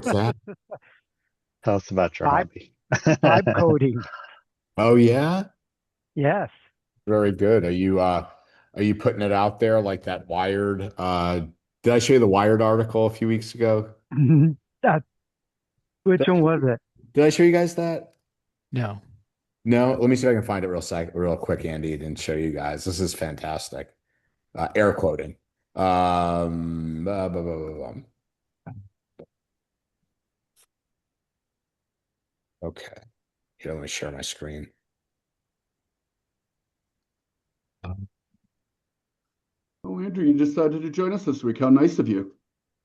What's that? Tell us about your Vibe, hobby. vibe coding. Oh yeah, Yes. very good. Are you putting it out there like that Wired? Did I show you the Wired article a few weeks ago? That, which Did one I, was it? did I show you guys that? No. No, let me see if I can find it real quick, Andy, and show you guys. This is fantastic. Air quoting. Blah, blah, blah. Okay. Here, let me share my screen. Oh, Andrew, you decided to join us this week. How nice of you.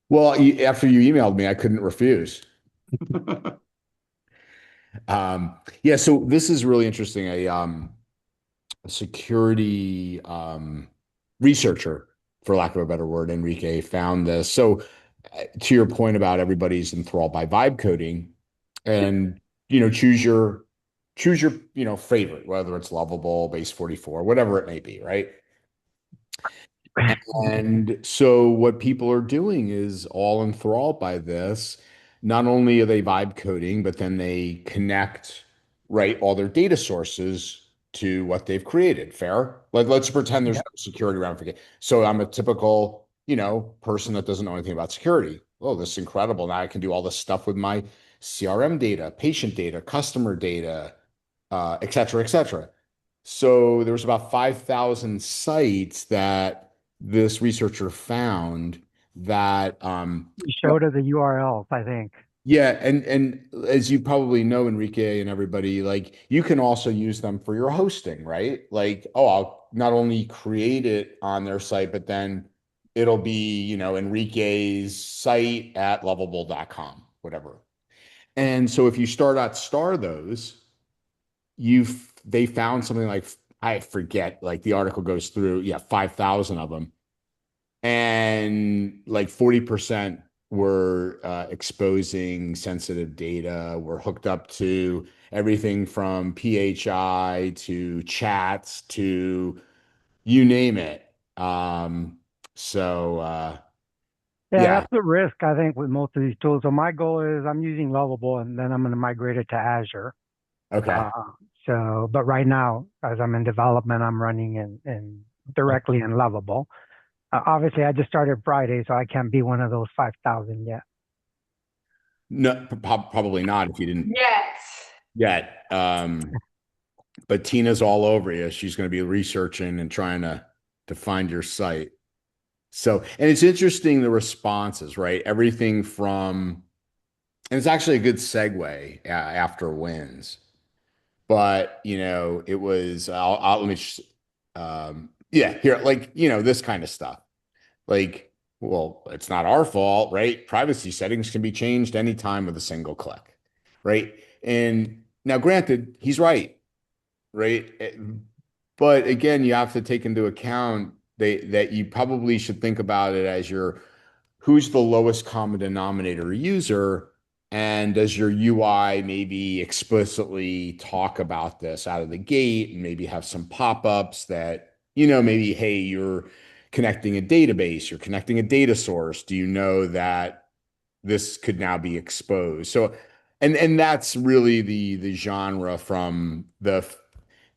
Well, after you emailed me, I couldn't refuse. Yeah, so this is really interesting. A security researcher, for lack of a better word, Enrique, found this. So, to your point about everybody's enthralled by vibe coding, and choose your favorite, whether it's Lovable, Base 44, whatever it may be, right? And so what people are doing is all enthralled by this. Not only are they vibe coding, but then they connect, right, all their data sources to what they've created. Fair? Let's pretend there's Yeah. no security ramification. So I'm a typical, person that doesn't know anything about security. Oh, this is incredible. Now I can do all this stuff with my CRM data, patient data, customer data, et cetera, et cetera. So there was about 5,000 sites that this researcher found that You showed her the URLs, I think. yeah, and as you probably know, Enrique and everybody, like you can also use them for your hosting, right? Like, oh, I'll not only create it on their site, but then it'll be, Enrique's site at lovable.com, whatever. And so if you start at star those, they found something like, I forget, like the article goes through, yeah, 5,000 of them, and like 40% were exposing sensitive data, were hooked up to everything from PHI to chats to you name it. So Yeah, yeah, that's the risk, I think, with most of these tools. So my goal is I'm using Lovable and then I'm going to migrate it to Azure. okay. Uh, but right now, as I'm in development, I'm running in directly in Lovable. Obviously, I just started Friday, so I can't be one of those 5,000 yet. No, probably not if you didn't Yes. yet. But Tina's all over you. She's going to be researching and trying to find your site. So, and it's interesting the responses, right? Everything from, and it's actually a good segue after wins. But it was. Let me just, yeah, here, like this kind of stuff. Like, well, it's not our fault, right? Privacy settings can be changed anytime with a single click, right? And now, granted, he's right? But again, you have to take into account that you probably should think about it as your who's the lowest common denominator user, and does your UI maybe explicitly talk about this out of the gate and maybe have some pop-ups that, maybe, hey, you're connecting a database, you're connecting a data source. Do you know that this could now be exposed? So, and that's really the genre from the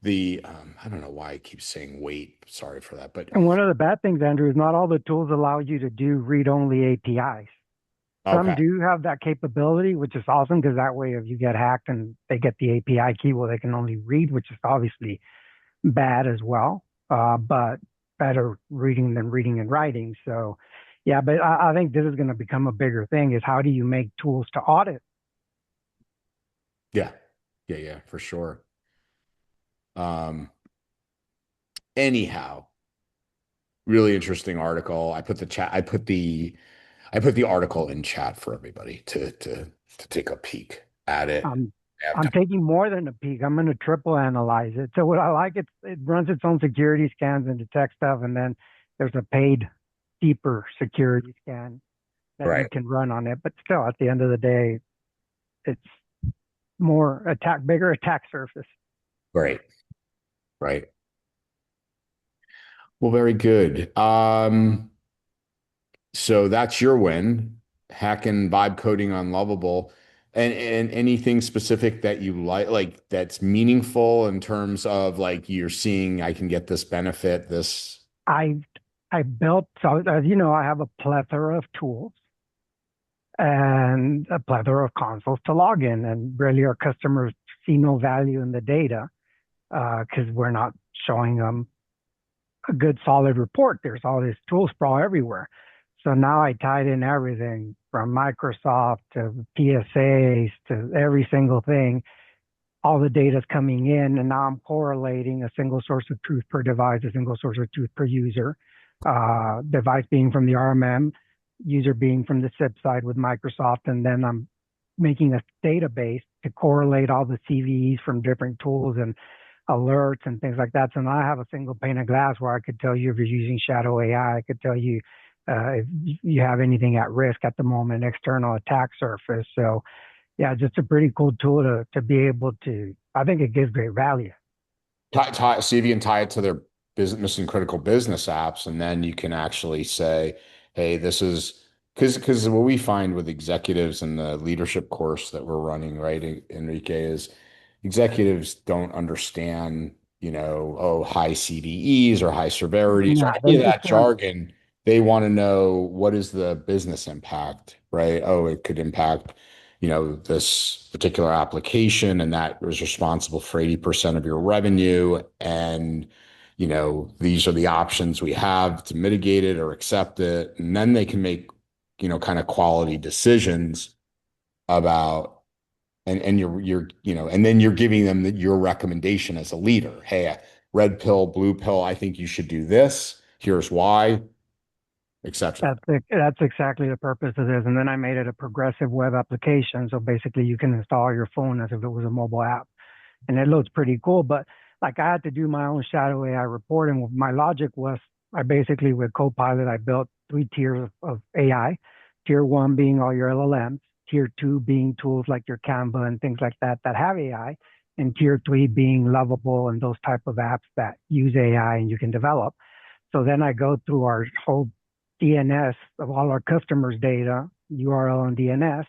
I don't know why I keep saying wait. Sorry for that, but And one of the bad things, Andrew, is not all the tools allow you to do read-only APIs. Some okay, do have that capability, which is awesome because that way, if you get hacked and they get the API key, well, they can only read, which is obviously bad as well, but better reading than reading and writing. So, yeah, but I think this is going to become a bigger thing: is how do you make tools to audit? yeah, yeah, for sure. Um, anyhow, really interesting article. I put the article in chat for everybody to take a peek at it. Um, Have I'm time. taking more than a peek. I'm going to triple analyze it. So what I like, it runs its own security scans and detects stuff, and then there's a paid, deeper security scan that you Right, can run on it. But still, at the end of the day, it's more attack, bigger attack surface. right, right. Well, very good. So that's your win. hacking vibe coding on Lovable. And anything specific that you like that's meaningful in terms of like you're seeing I can get this benefit, this. I I built, so as you know, I have a plethora of tools and a plethora of consoles to log in, and really our customers see no value in the data because we're not showing them a good solid report. There's all this tool sprawl everywhere. So now I tied in everything from Microsoft to PSAs to every single thing. All the data's coming in, and now I'm correlating a single source of truth per device, a single source of truth per user, device being from the RMM, user being from the SIP side with Microsoft, and then I'm making a database to correlate all the CVEs from different tools and alerts and things like that. So now I have a single pane of glass where I could tell you if you're using shadow AI, I could tell you if you have anything at risk at the moment, external attack surface. So yeah, just a pretty cool tool to be able to, I think it gives great value. See if you can tie it to their business mission critical business apps, and then you can actually say, hey, this is because what we find with executives in the leadership course that we're running, right, Enrique, is executives don't understand, oh, high CVEs or high severities or Yeah, any they of just that want, jargon. They want to know what is the business impact, right? Oh, it could impact this particular application, and that was responsible for 80% of your revenue. And, these are the options we have to mitigate it or accept it. And then they can make, kind of quality decisions about, and and then you're giving them your recommendation as a leader. Hey, red pill, blue pill, I think you should do this. Here's why, etc. that's exactly the purpose of this. And then I made it a progressive web application. So basically you can install your phone as if it was a mobile app, and it looks pretty cool. But like I had to do my own shadow AI report. And my logic was I basically, with Copilot, I built three tiers of AI. Tier one being all your LLMs, tier two being tools like your Canva and things like that that have AI, and tier three being Lovable and those type of apps that use AI and you can develop. So then I go through our whole DNS of all our customers' data, URL and DNS,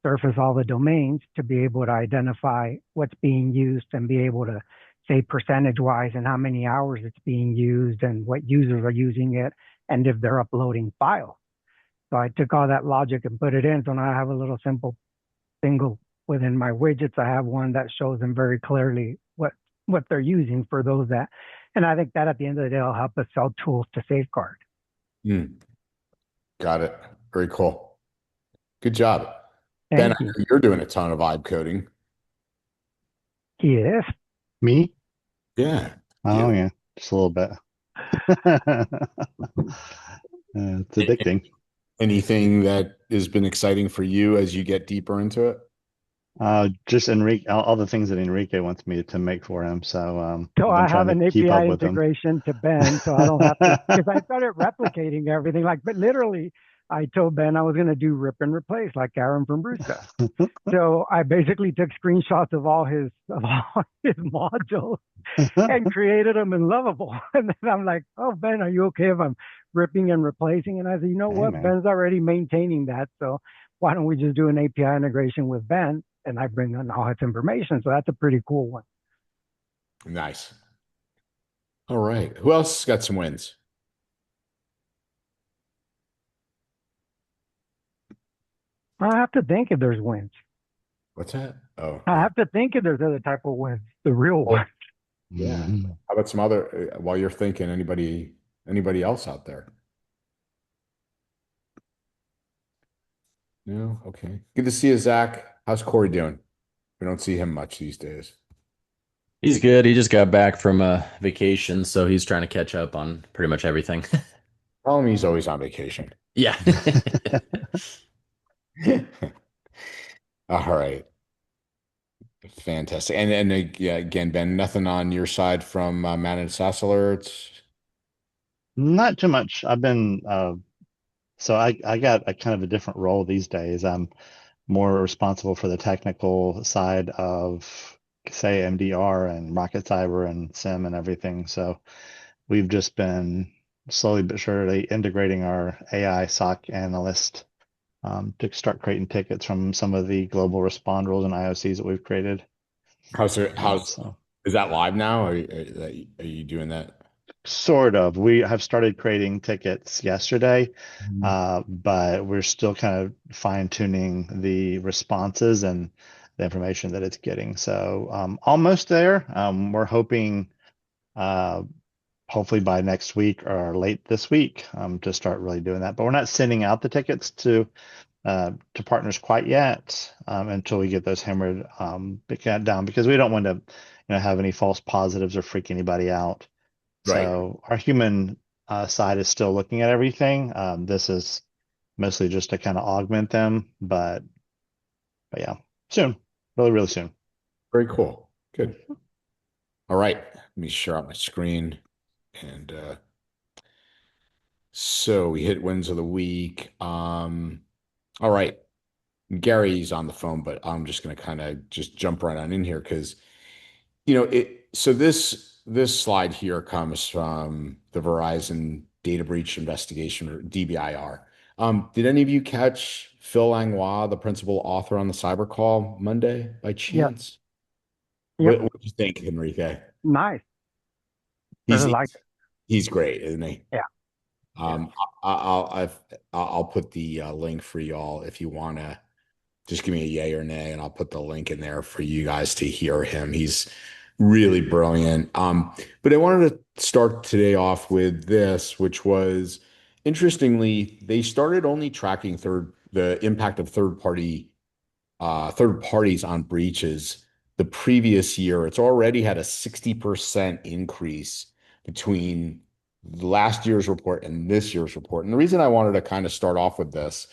surface all the domains to be able to identify what's being used and be able to say percentage wise and how many hours it's being used and what users are using it and if they're uploading files. So I took all that logic and put it in. So now I have a little simple single within my widgets. I have one that shows them very clearly what they're using for those that, and I think that at the end of the day will help us sell tools to safeguard. Got it. Very cool. Good job. Ben, Thank I you. know you're doing a ton of vibe coding. Yes. Me? Yeah. Oh You. yeah, just a little bit. It's addicting. Anything that has been exciting for you as you get deeper into it? Just Enrique, all the things that Enrique wants me to make for him. So So I've been I trying have to an keep up API with him. integration to Ben, so I don't have to, because I started replicating everything. But literally, I told Ben I was going to do rip and replace like Aaron from Brusa. So I basically took screenshots of all his modules and created them in Lovable. And then I'm like, "Oh, Ben, are you okay if I'm ripping and replacing?" And I said, "You know Hey, what? man. Ben's already maintaining that, so why don't we just do an API integration with Ben?" And I bring in all his information. So that's a pretty cool one. Nice. All right. Who else got some wins? I have to think if there's wins. What's that? Oh, I yeah. have to think if there's other type of wins, the real Well, ones. yeah. Mhm. How about some other, while you're thinking, anybody else out there? No? Okay. Good to see you, Zach. How's Corey doing? We don't see him much these days. He's good. He just got back from a vacation, so he's trying to catch up on pretty much everything. Tell him he's always on vacation. Yeah. All right. Fantastic. And yeah, again, Ben, nothing on your side from managed SaaS alerts. Not too much. I've been so I got a kind of a different role these days. I'm more responsible for the technical side of, say, MDR and Rocket Cyber and SIM and everything. So we've just been slowly but surely integrating our AI SOC analyst to start creating tickets from some of the global respond rules and IOCs that we've created. How's So is that live now? Are you doing that? sort of. We have started creating tickets yesterday, Mhm. but we're still kind of fine-tuning the responses and the information that it's getting. So almost there. We're hoping uh, hopefully by next week or late this week to start really doing that. But we're not sending out the tickets to partners quite yet until we get those hammered down because we don't want to have any false positives or freak anybody out. Right. So our human side is still looking at everything. This is mostly just to kind of augment them, but yeah, soon, really, really soon. Very cool. Good. All right. Let me share out my screen. And so we hit wins of the week. All right. Gary's on the phone, but I'm just gonna kind of just jump right on in here because so this slide here comes from the Verizon data breach investigation or DBIR. Did any of you catch Phil Langlois, the principal author on the cyber call Monday by Yep. chance? Yep. What do you think, Enrique? Nice. He's Really like it. he's great, isn't he? Yeah. Yeah. Um, I'll put the link for y'all if you want to just give me a yay or nay, and I'll put the link in there for you guys to hear him. He's really brilliant. But I wanted to start today off with this, which was interestingly, they started only tracking the impact of third parties on breaches the previous year. It's already had a 60% increase between last year's report and this year's report. And the reason I wanted to kind of start off with this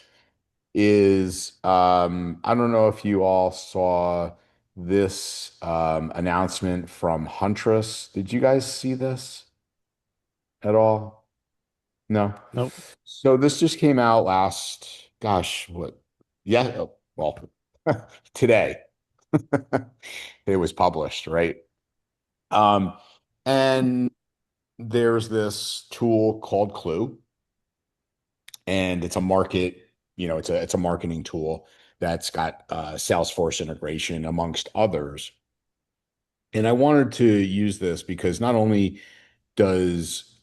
is I don't know if you all saw this announcement from Huntress. Did you guys see this at all? No. Nope. So this just came out last, gosh, what? Yeah, well, today it was published, right? Um, and there's this tool called Clue, and it's a it's a marketing tool that's got Salesforce integration amongst others. And I wanted to use this because not only does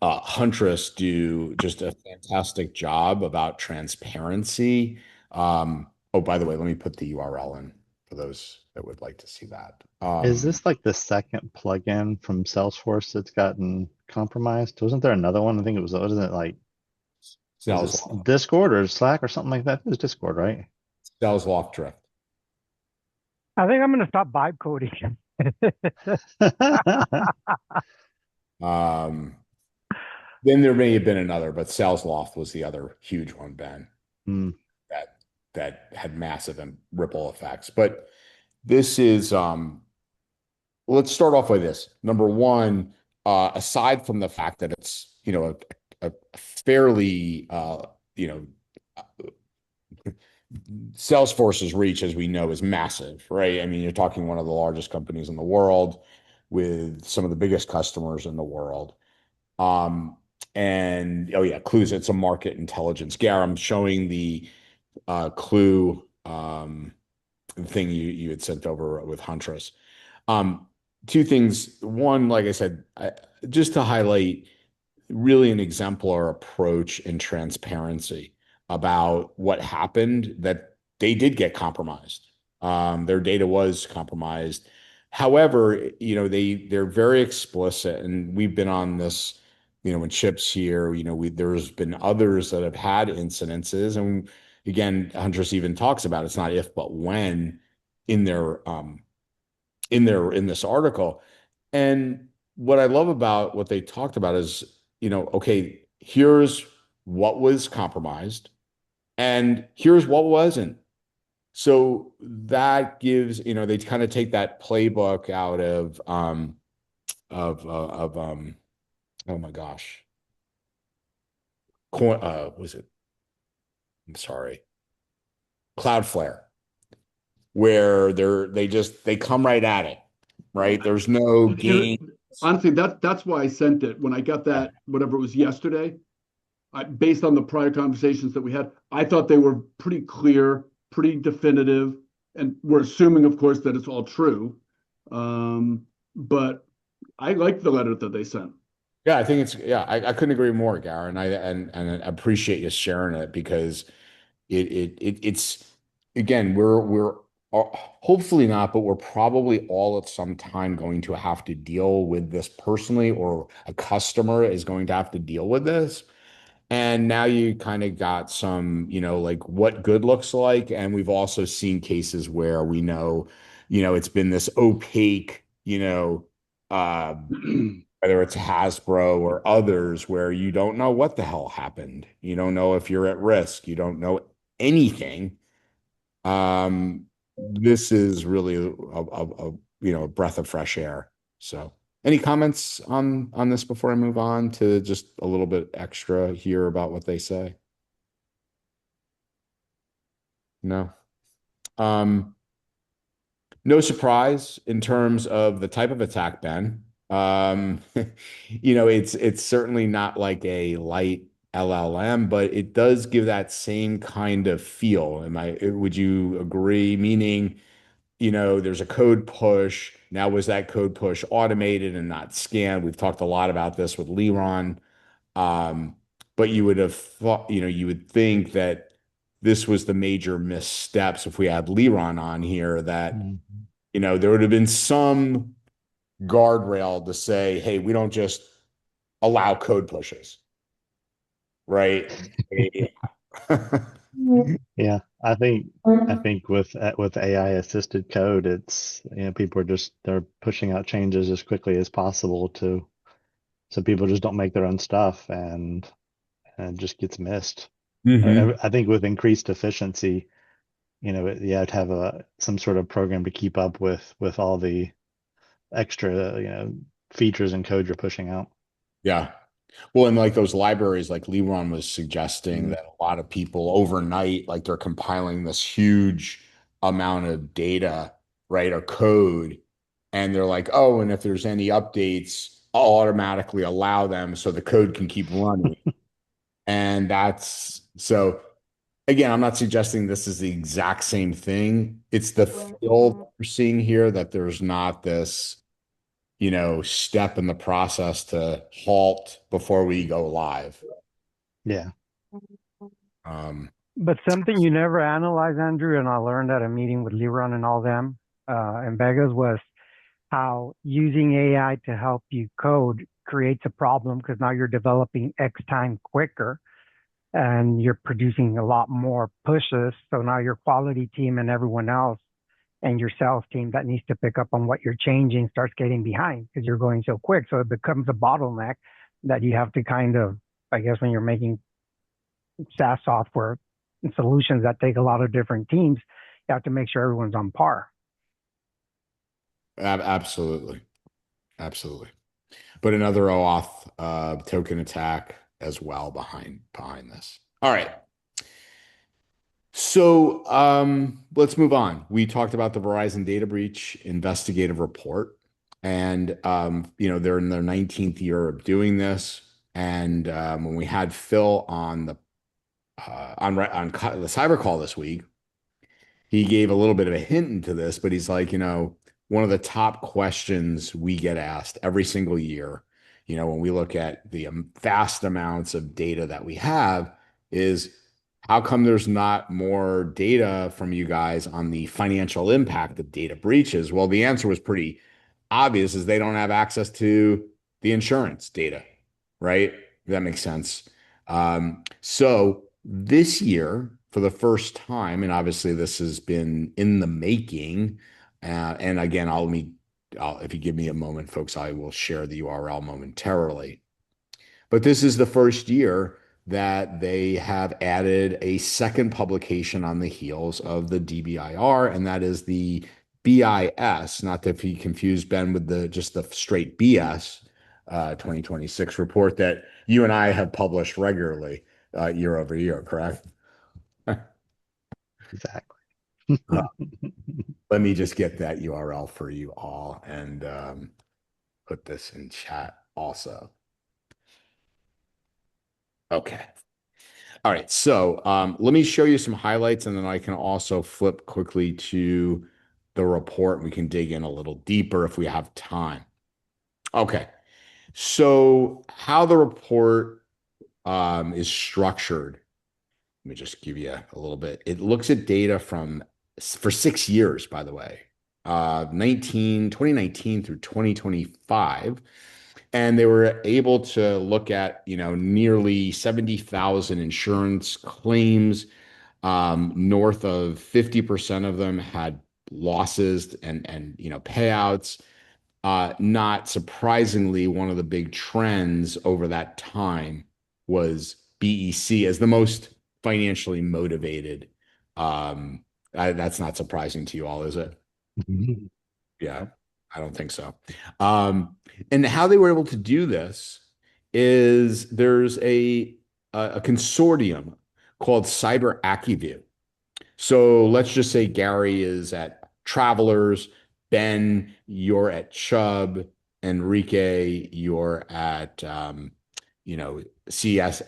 Huntress do just a fantastic job about transparency. Oh, by the way, let me put the URL in for those that would like to see that. Is this like the second plugin from Salesforce that's gotten compromised? Wasn't there another one? I think it was, wasn't it like, was Salesloft, it Discord or Slack or something like that? It was Discord, right? Salesloft Drift. I think I'm gonna stop vibe coding. Um, then there may have been another, but Salesloft was the other huge one, Ben, Hmm. that that had massive and ripple effects. But this is let's start off with this. Number one, aside from the fact that it's, a fairly, Salesforce's reach, as we know, is massive, right? I mean, you're talking one of the largest companies in the world with some of the biggest customers in the world. Um, and oh yeah, Clues, it's a market intelligence. Gar, I'm showing the Clue thing you had sent over with Huntress. Um, Two things. One, like I said, just to highlight really an exemplar approach and transparency about what happened, that they did get compromised. Their data was compromised. However, they're very explicit, and we've been on this, when Chip's here, there's been others that have had incidences, and again, Huntress even talks about it's not if but when in in this article. And what I love about what they talked about is, okay, here's what was compromised and here's what wasn't. So that gives, they kind of take that playbook out of oh my gosh. Was it? I'm sorry. Cloudflare, where they come right at it, right? There's no game. Honestly, that's why I sent it when I got that, whatever it was yesterday. based on the prior conversations that we had, I thought they were pretty clear, pretty definitive, and we're assuming, of course, that it's all true. But I like the letter that they sent. Yeah, I think I couldn't agree more, Gary, and I appreciate you sharing it because it's again we're hopefully not, but we're probably all at some time going to have to deal with this personally, or a customer is going to have to deal with this. And now you kind of got some, like what good looks like. And we've also seen cases where we know, it's been this opaque, uh, whether it's Hasbro or others, where you don't know what the hell happened. You don't know if you're at risk. You don't know anything. This is really a breath of fresh air. So, any comments on this before I move on to just a little bit extra here about what they say? No. No surprise in terms of the type of attack, Ben. It's certainly not like a light LLM, but it does give that same kind of feel. Would you agree? Meaning, there's a code push. Now, was that code push automated and not scanned? We've talked a lot about this with Liron. Um, but you would have thought, you would think that this was the major missteps if we had Liron on here, that there would have been some guardrail to say, hey, we don't just allow code pushes, right? Yeah, I think with AI assisted code, it's people are they're pushing out changes as quickly as possible so people just don't make their own stuff, and it just gets missed. Mhm. I think with increased efficiency, you have to have some sort of program to keep up with all the extra features and code you're pushing out. Yeah. Well, and like those libraries, like Lebron was suggesting Mm. that a lot of people overnight, like they're compiling this huge amount of data, right, or code, and they're like, oh, and if there's any updates, I'll automatically allow them so the code can keep running. And that's so, again, I'm not suggesting this is the exact same thing. It's the feel we're seeing here that there's not this, step in the process to halt before we go live. Yeah. Um, But something you never analyze, Andrew, and I learned at a meeting with Liron and all them in Vegas, was how using AI to help you code creates a problem because now you're developing X time quicker and you're producing a lot more pushes. So now your quality team and everyone else and your sales team that needs to pick up on what you're changing starts getting behind because you're going so quick. So it becomes a bottleneck that you have to kind of, I guess, when you're making SaaS software and solutions that take a lot of different teams, you have to make sure everyone's on par. Absolutely. Absolutely. But another OAuth token attack as well behind this. All right. So let's move on. We talked about the Verizon data breach investigative report, and they're in their 19th year of doing this. And when we had Phil on the cyber call this week, he gave a little bit of a hint into this, but he's like, one of the top questions we get asked every single year, when we look at the vast amounts of data that we have, is how come there's not more data from you guys on the financial impact of data breaches? Well, the answer was pretty obvious, is they don't have access to the insurance data, right? That makes sense. So this year, for the first time, and obviously this has been in the making, and again, if you give me a moment, folks, I will share the URL momentarily. But this is the first year that they have added a second publication on the heels of the DBIR, and that is the BIS, not to be confused, Ben, with just the straight BS 2026 report that you and I have published regularly year over year, correct? Exactly. Let me just get that URL for you all and put this in chat also. Okay. All right, so let me show you some highlights, and then I can also flip quickly to the report. We can dig in a little deeper if we have time. Okay, so how the report is structured. Let me just give you a little bit. It looks at data for 6 years, by the way, 2019 through 2025. And they were able to look at, nearly 70,000 insurance claims. North of 50% of them had losses and payouts. Not surprisingly, one of the big trends over that time was BEC as the most financially motivated. That's not surprising to you all, is it? Mhm. Yeah, I don't think so. And how they were able to do this is there's a consortium called Cyber AccuView. So let's just say Gary is at Travelers, Ben, you're at Chubb, Enrique, you're at CS,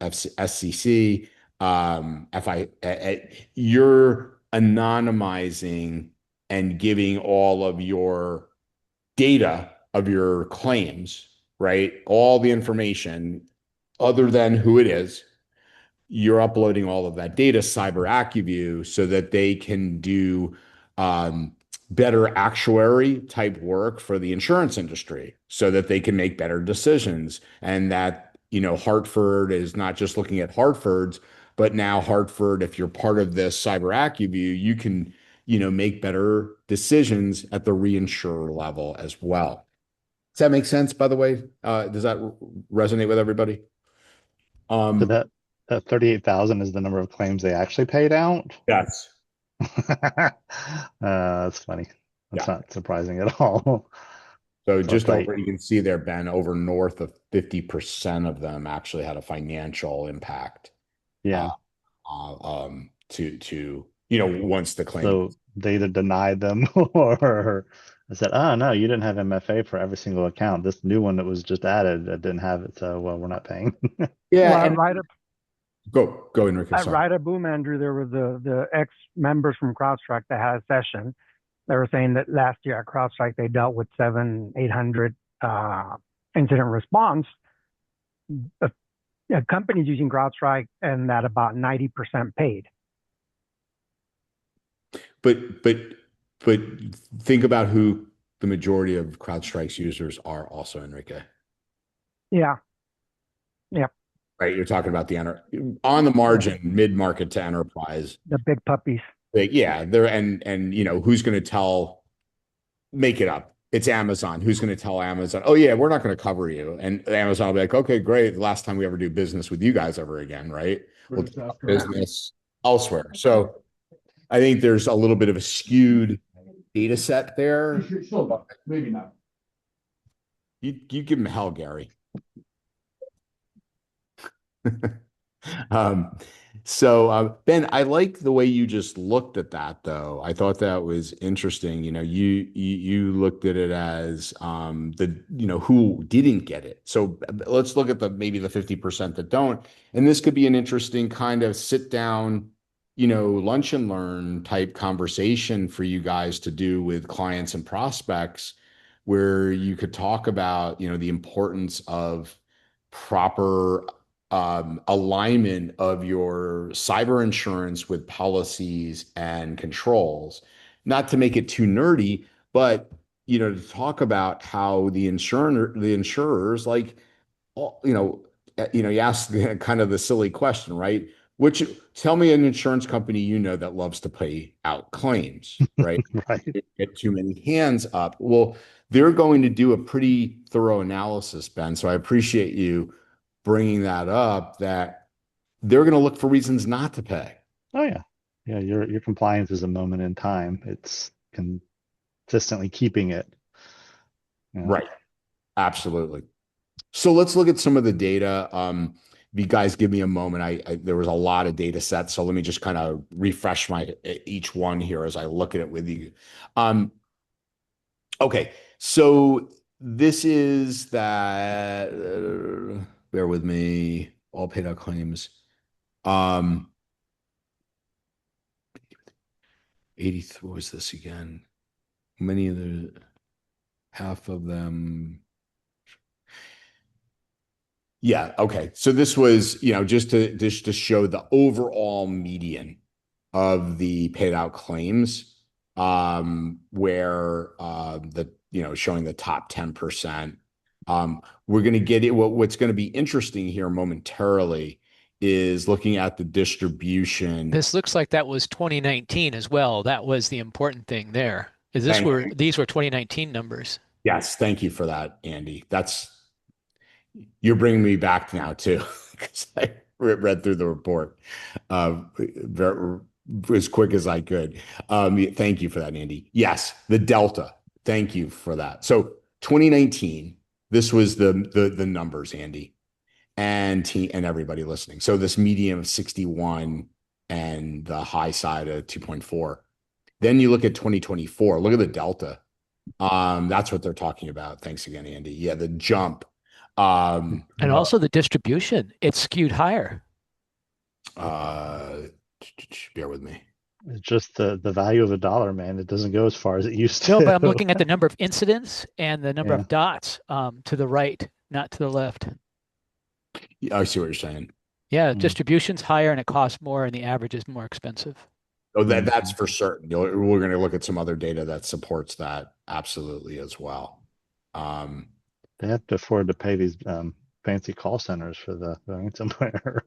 SCC, FI. You're anonymizing and giving all of your data of your claims, right? All the information other than who it is, you're uploading all of that data, Cyber AccuView, so that they can do better actuary type work for the insurance industry so that they can make better decisions. And that, Hartford is not just looking at Hartford's, but now Hartford, if you're part of this Cyber AccuView, you can, make better decisions at the reinsurer level as well. Does that make sense, by the way? Does that resonate with everybody? So that 38,000 is the number of claims they actually paid out. Yes. That's funny. That's Yeah. not surprising at all. So So just it's like, over, you can see there, Ben, over north of 50% of them actually had a financial impact yeah. to once the claim. So they either denied them or I said, oh no, you didn't have MFA for every single account. This new one that was just added that didn't have it, so well, we're not paying. Yeah, Well, and go Enrique. at Sorry. Right at Boom, Andrew, there were the ex members from CrowdStrike that had a session. They were saying that last year at CrowdStrike they dealt with 800 incident response. Companies using CrowdStrike, and that about 90% paid. But think about who the majority of CrowdStrike's users are also, Enrique. Yeah. Yep. Right. You're talking about on the margin, mid-market to enterprise. The big puppies. Yeah, they're and who's going to make it up? It's Amazon. Who's going to tell Amazon, oh yeah, we're not going to cover you? And Amazon will be like, okay, great. The last time we ever do business with you guys ever again, right? We'll do business elsewhere. So I think there's a little bit of a skewed data set there. Maybe not. You give him hell, Gary. Ben, I like the way you just looked at that, though. I thought that was interesting. You looked at it as who didn't get it. So let's look at maybe the 50% that don't. And this could be an interesting kind of sit down, lunch and learn type conversation for you guys to do with clients and prospects, where you could talk about, the importance of proper alignment of your cyber insurance with policies and controls. Not to make it too nerdy, but to talk about how the insurers, like, you ask kind of the silly question, right? Tell me an insurance company that loves to pay out claims, right? Right. Get too many hands up. Well, they're going to do a pretty thorough analysis, Ben. So I appreciate you bringing that up, that they're going to look for reasons not to pay. Oh yeah. Yeah, your compliance is a moment in time. It's consistently keeping it. Right. Absolutely. So let's look at some of the data. If you guys give me a moment, there was a lot of data sets, so let me just kind of refresh each one here as I look at it with you. Okay, so this is that. Bear with me. All paid out claims. Um, 83, what was this again? Many of the half of them. Yeah. Okay. So this was, just to show the overall median of the paid out claims, where showing the top 10%. We're going to get it. What's going to be interesting here momentarily is looking at the distribution. This looks like that was 2019 as well. That was the important thing there. These were 2019 numbers. Yes, thank you for that, Andy. You're bringing me back now too, because I read through the report as quick as I could. Thank you for that, Andy. Yes, the delta. Thank you for that. So 2019, this was the numbers, Andy, and everybody listening. So this median of 61 and the high side of 2.4. Then you look at 2024. Look at the delta. That's what they're talking about. Thanks again, Andy. Yeah, the jump. And also the distribution, it's skewed higher. Bear with me. It's just the value of a dollar, man. It doesn't go as far as it used to. No, but I'm looking at the number of incidents and the number of dots to the right, not to the left. I see what you're saying. Yeah, distribution's higher and it costs more, and the average is more expensive. Oh, that's for certain. We're going to look at some other data that supports that absolutely as well. They have to afford to pay these fancy call centers for the ransomware.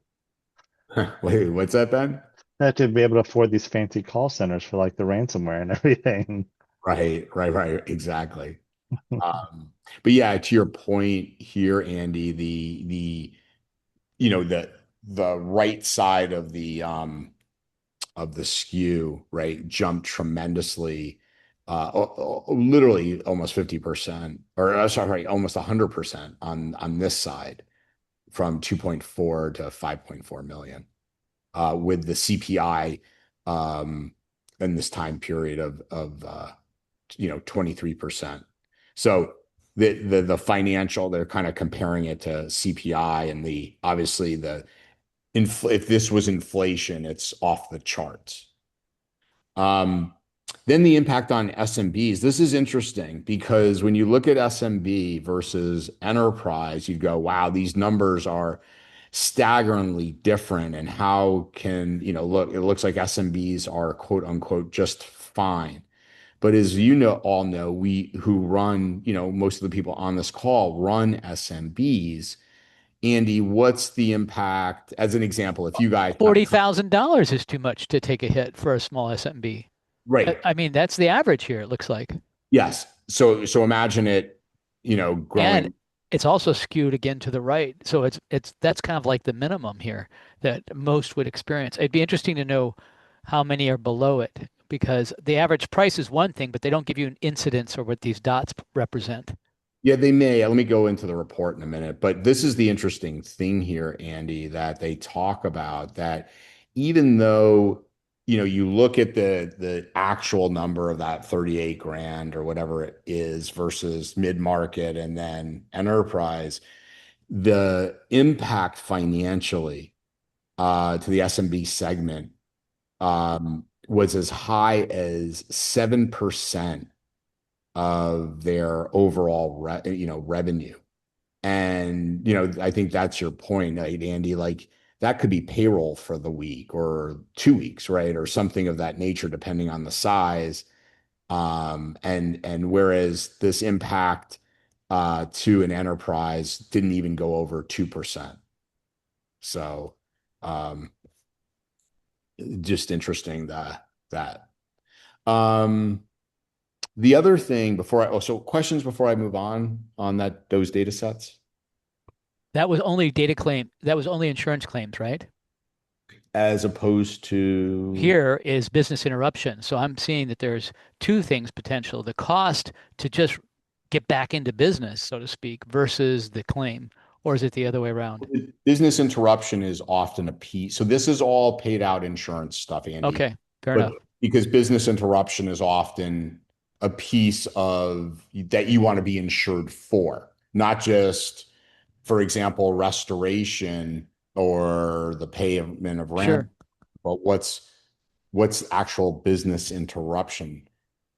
Wait, what's that, Ben? They have to be able to afford these fancy call centers for like the ransomware and everything. Right. Exactly. But yeah, to your point here, Andy, the right side of the skew, right, jumped tremendously, literally almost 50%, or sorry, almost 100% on this side, from 2.4 to 5.4 million, with the CPI in this time period of 23%. So the financial, they're kind of comparing it to CPI, and obviously if this was inflation, it's off the charts. Then the impact on SMBs. This is interesting because when you look at SMB versus enterprise, you go, wow, these numbers are staggeringly different. And how can, it looks like SMBs are quote unquote just fine. But as all know, we who run, most of the people on this call run SMBs. Andy, what's the impact? As an example, if you guys $40,000 is too much to take a hit for a small SMB. Right. I mean, that's the average here, it looks like. Yes. So imagine it, growing. And it's also skewed again to the right. So that's kind of like the minimum here that most would experience. It'd be interesting to know how many are below it, because the average price is one thing, but they don't give you an incidence or what these dots represent. Yeah, they may. Let me go into the report in a minute. But this is the interesting thing here, Andy, that they talk about, that even though, you look at the actual number of that 38 grand or whatever it is versus mid-market and then enterprise, the impact financially to the SMB segment was as high as 7% of their overall revenue. And I think that's your point, right, Andy? Like, that could be payroll for the week or 2 weeks, right, or something of that nature, depending on the size. And whereas this impact to an enterprise didn't even go over 2%. So just interesting that. The other thing questions before I move on those data sets? That was only that was only insurance claims, right? As opposed to here is business interruption. So I'm seeing that there's two things potential: the cost to just get back into business, so to speak, versus the claim. Or is it the other way around? Business interruption is often a piece. So this is all paid out insurance stuff, Andy. Okay, fair enough. Because business interruption is often a piece of that you want to be insured for, not just, for example, restoration or the payment of rent, Sure. but what's actual business interruption.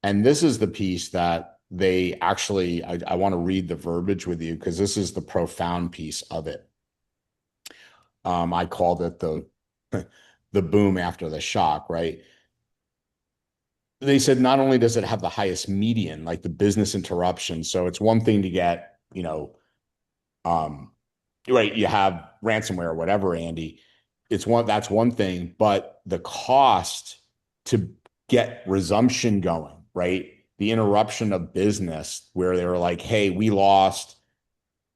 And this is the piece that they actually, I want to read the verbiage with you because this is the profound piece of it. I called it the the boom after the shock, right? They said not only does it have the highest median, like the business interruption, so it's one thing to get, um, right, you have ransomware or whatever, Andy. That's one thing, but the cost to get resumption going, right? The interruption of business where they were like, hey, we lost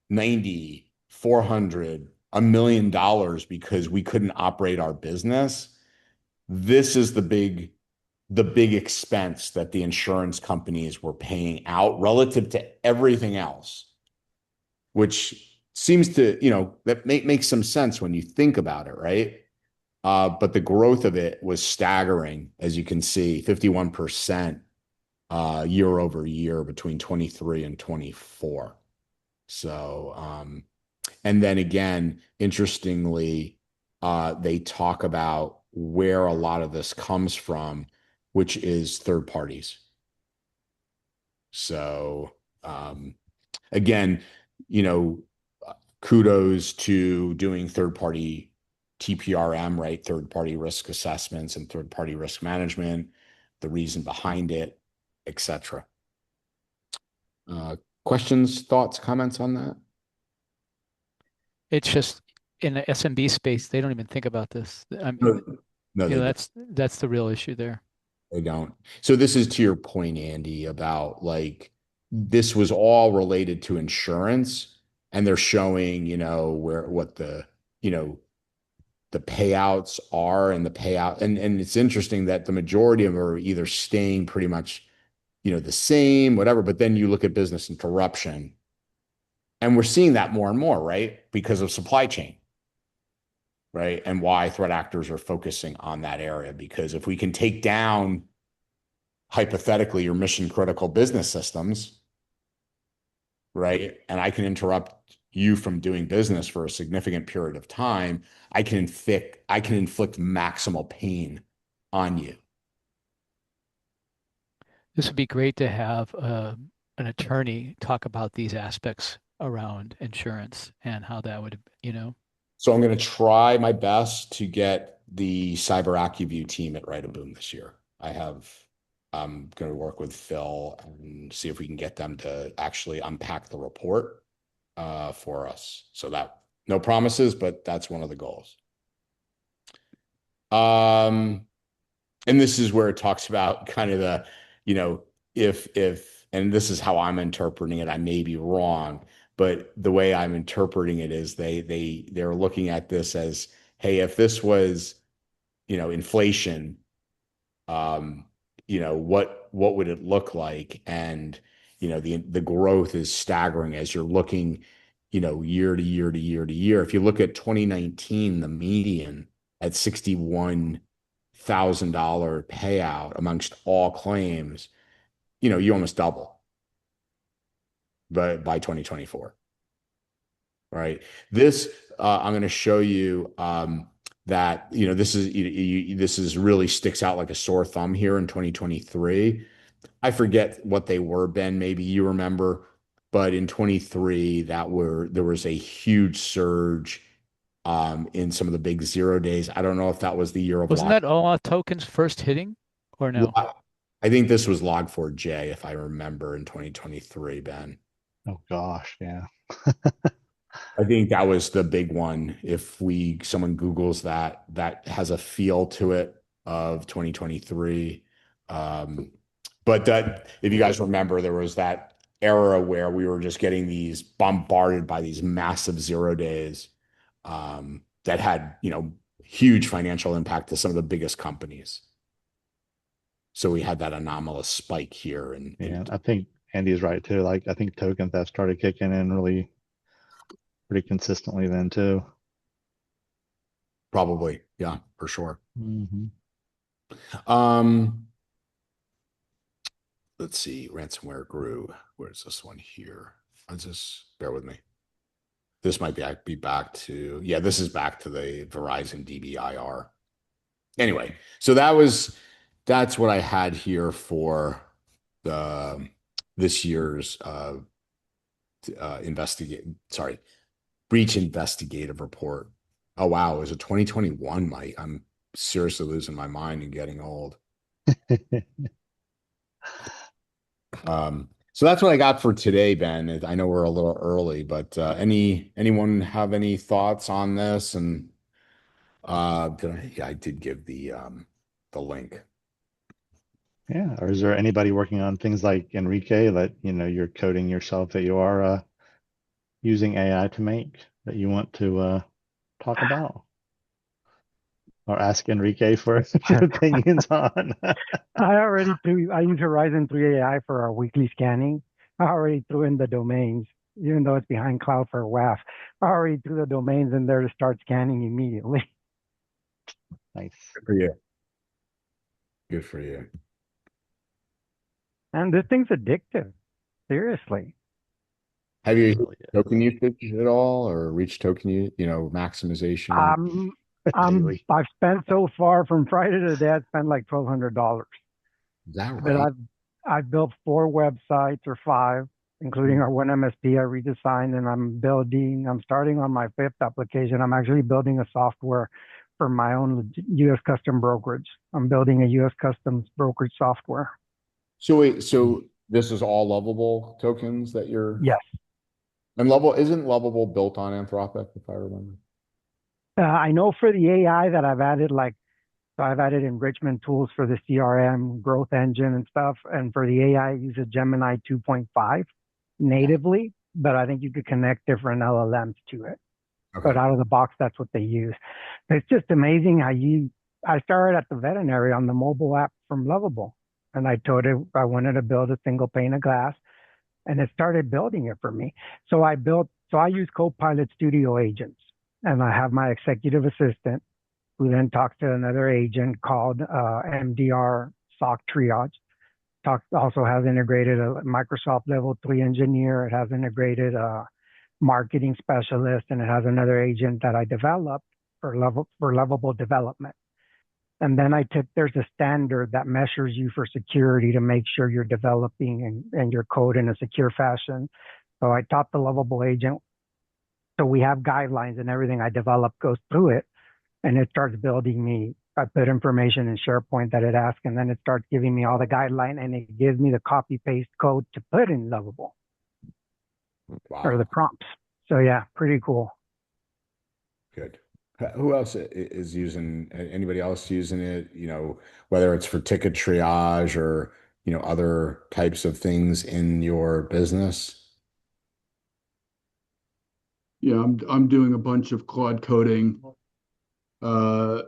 90, 400, $1 million because we couldn't operate our business. This is the big expense that the insurance companies were paying out relative to everything else, which seems to, that makes some sense when you think about it, right? But the growth of it was staggering, as you can see, 51% year over year between 23 and 24. So, and then again, interestingly, they talk about where a lot of this comes from, which is third parties. So, again, you know, kudos to doing third party TPRM, right? Third party risk assessments and third party risk management, the reason behind it, etc. Questions, thoughts, comments on that? It's just in the SMB space, they don't even think about this. I mean, No, that's the real issue there. they don't. So this is to your point, Andy, about like this was all related to insurance, and they're showing, what you know, the payouts are and the payout. And it's interesting that the majority of them are either staying pretty much, the same, whatever. But then you look at business interruption, and we're seeing that more and more, right? Because of supply chain, right? And why threat actors are focusing on that area. Because if we can take down hypothetically your mission critical business systems, right? And I can interrupt you from doing business for a significant period of time, I can inflict maximal pain on you. This would be great to have an attorney talk about these aspects around insurance and how that would, So I'm going to try my best to get the Cyber AccuView team at Write a Boom this year. I'm going to work with Phil and see if we can get them to actually unpack the report for us. So that no promises, but that's one of the goals. And this is where it talks about kind of the, if, and this is how I'm interpreting it. I may be wrong, but the way I'm interpreting it is they're looking at this as, hey, if this was, inflation, what would it look like? And, the growth is staggering as you're looking, year to year to year to year. If you look at 2019, the median at $61,000 payout amongst all claims, you almost double by 2024, right? This, I'm going to show you that, this is really sticks out like a sore thumb here in 2023. I forget what they were, Ben, maybe you remember, but in 23, there was a huge surge in some of the big 0 days. I don't know if that was the year of wasn't that all tokens first hitting or no? I think this was Log4j, if I remember, in 2023, Ben. Oh gosh, yeah. I think that was the big one. If someone Googles that has a feel to it of 2023. But that, if you guys remember, there was that era where we were just getting these bombarded by these massive 0 days that had, huge financial impact to some of the biggest companies. So we had that anomalous spike here. And I think Andy's right too. Like I think token theft started kicking in really pretty consistently then too. Probably, yeah, for sure. Mm-hmm. Let's see, ransomware grew. Where's this one here? Bear with me. this might be back to, yeah, this is back to the Verizon DBIR. Anyway, so that's what I had here for this year's breach investigative report. Oh wow, it was a 2021, Mike. I'm seriously losing my mind and getting old. So that's what I got for today, Ben. I know we're a little early, but anyone have any thoughts on this? And I did give the link. Yeah. Or is there anybody working on things like Enrique that you're coding yourself that you are using AI to make that you want to talk about? Or ask Enrique for opinions on? I use Horizon 3 AI for our weekly scanning. I already threw in the domains, even though it's behind cloud for WAF. I already threw the domains in there to start scanning immediately. Nice. Good for you. Good for you. And this thing's addictive. Seriously. Have you Really token usage at all, or reach token maximization? Daily. I've spent so far from Friday to today, I spent like $1,200. Is that But right? I've built 4 websites or 5, including our one MSP I redesigned, and I'm starting on my 5th application. I'm actually building a software for my own U.S. custom brokerage. I'm building a U.S. customs brokerage software. So wait, so this is all Lovable tokens that you're. Yes. And isn't Lovable built on Anthropic, if I remember? I know for the AI that I've added, so I've added enrichment tools for the CRM growth engine and stuff. And for the AI, I use a Gemini 2.5 natively, but I think you could connect different LLMs to it. Okay. But out of the box, that's what they use. It's just amazing how I started at the veterinary on the mobile app from Lovable. And I told it I wanted to build a single pane of glass, and it started building it for me. So I use Copilot Studio agents, and I have my executive assistant who then talks to another agent called MDR SOC Triage. Also has integrated a Microsoft Level 3 engineer. It has integrated a marketing specialist, and it has another agent that I developed for Lovable development. And then there's a standard that measures you for security to make sure you're developing and your code in a secure fashion. So I taught the Lovable agent. So we have guidelines, and everything I develop goes through it, and it starts building me. I put information in SharePoint that it asks, and then it starts giving me all the guideline, and it gives me the copy paste code to put in Lovable. Wow. Or the prompts. So yeah, pretty cool. Good. Who else is using? Anybody else using it? Whether it's for ticket triage or other types of things in your business. Yeah, I'm doing a bunch of Claude coding. Friend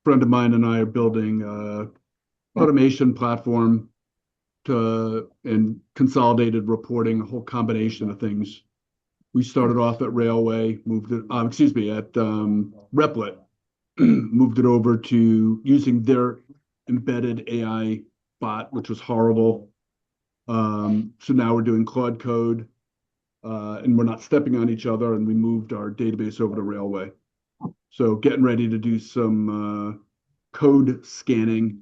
of mine and I are building automation platform and consolidated reporting, a whole combination of things. We started off at Railway, moved it, at Replit, moved it over to using their embedded AI bot, which was horrible. So now we're doing Claude code, and we're not stepping on each other, and we moved our database over to Railway. So getting ready to do some code scanning.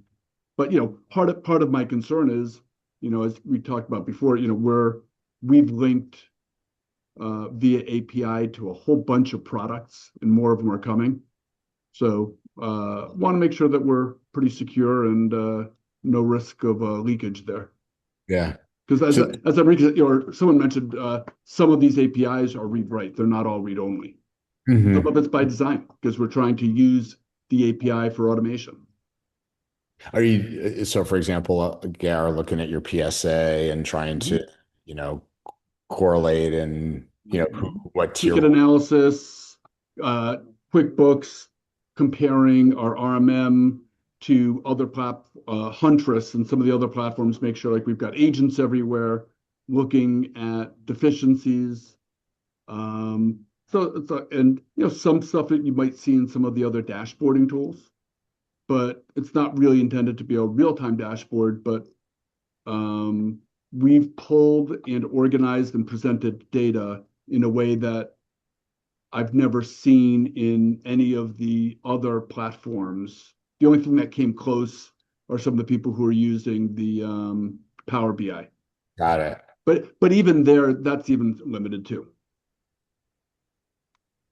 But part of my concern is, as we talked about before, we've linked via API to a whole bunch of products, and more of them are coming. So want to make sure that we're pretty secure and no risk of leakage there. Yeah. Because as Enrique or someone mentioned, some of these APIs are read-write. They're not all read-only. Mm-hmm. Some of it's by design because we're trying to use the API for automation. So for example, Gar, looking at your PSA and trying to, correlate and, what tier. Ticket analysis, QuickBooks, comparing our RMM to other Huntress and some of the other platforms, make sure we've got agents everywhere, looking at deficiencies. So it's some stuff that you might see in some of the other dashboarding tools, but it's not really intended to be a real-time dashboard. But we've pulled and organized and presented data in a way that I've never seen in any of the other platforms. The only thing that came close are some of the people who are using the Power BI. Got it. But even there, that's even limited too.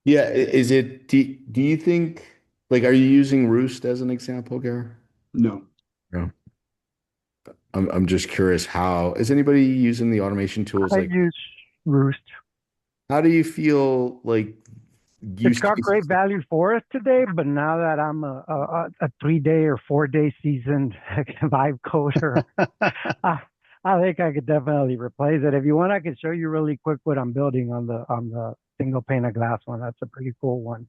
Yeah. Is it, do you think, like, are you using Roost as an example, Gary? No. No. I'm just curious, how is anybody using the automation tools? I Like, use Roost. how do you feel like It's use got great cases? value for us today, but now that I'm a 3-day or 4-day seasoned vibe coder, I think I could definitely replace it. If you want, I can show you really quick what I'm building on the single pane of glass one. That's a pretty cool one.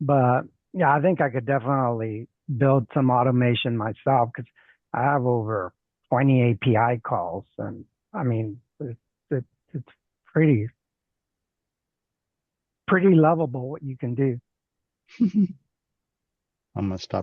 But yeah, I think I could definitely build some automation myself because I have over 20 API calls, and I mean it's pretty lovable what you can do. I'm gonna stop